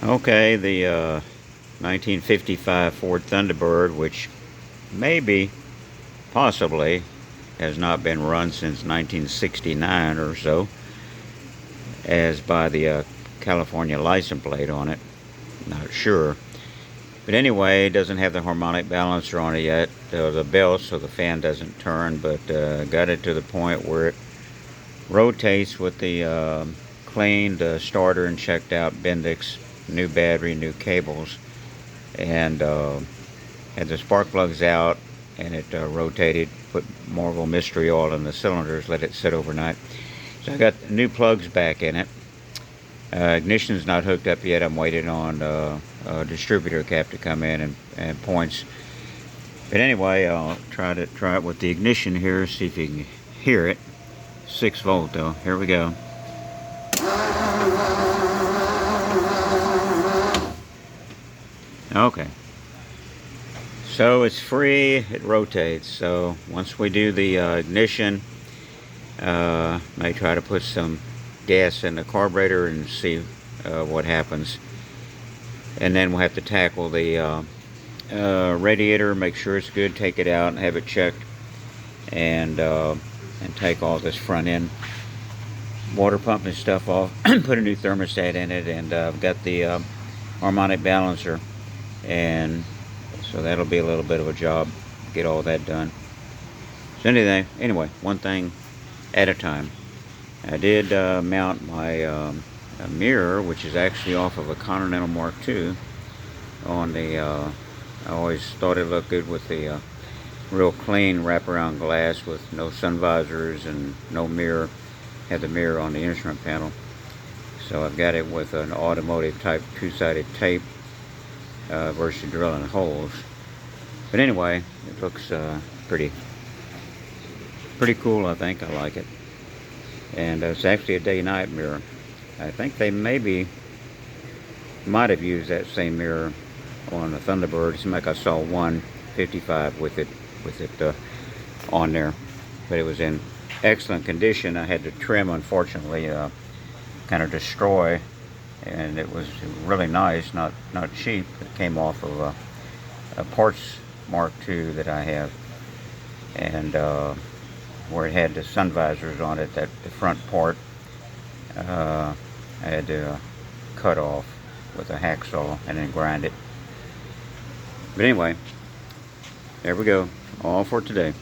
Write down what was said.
Okay, the 1955 Ford Thunderbird, which maybe, possibly, has not been run since 1969 or so, as by the California license plate on it. Not sure. But anyway, it doesn't have the harmonic balancer on it yet, the belt, so the fan doesn't turn, but got it to the point where it rotates with the cleaned starter and checked out Bendix, new battery, new cables, and had the spark plugs out, and it rotated, put Marvel mystery oil in the cylinders, let it sit overnight. So I got new plugs back in it. Ignition's not hooked up yet. I'm waiting on a distributor cap to come in and points. But anyway, I'll try it with the ignition here, see if you can hear it. 6 volt though. Here we go. Okay. So it's free, it rotates. So once we do the ignition, may try to put some gas in the carburetor and see what happens. And then we'll have to tackle the radiator, make sure it's good, take it out and have it checked, and take all this front end water pump and stuff off, put a new thermostat in it, and I've got the harmonic balancer, and so that'll be a little bit of a job, get all that done. So anyway, one thing at a time. I did mount my mirror, which is actually off of a Continental Mark II, on the, I always thought it looked good with the real clean wraparound glass with no sun visors and no mirror. Had the mirror on the instrument panel. So I've got it with an automotive type 2-sided tape versus drilling holes. But anyway, it looks pretty cool, I think. I like it. And it's actually a day-night mirror. I think they might have used that same mirror on the Thunderbird. It seemed like I saw one 55 with it on there, but it was in excellent condition. I had to trim, unfortunately, kind of destroy, and it was really nice, not cheap. It came off of a parts Mark II that I have, and where it had the sun visors on it, the front part, I had to cut off with a hacksaw and then grind it. But anyway, there we go, all for today.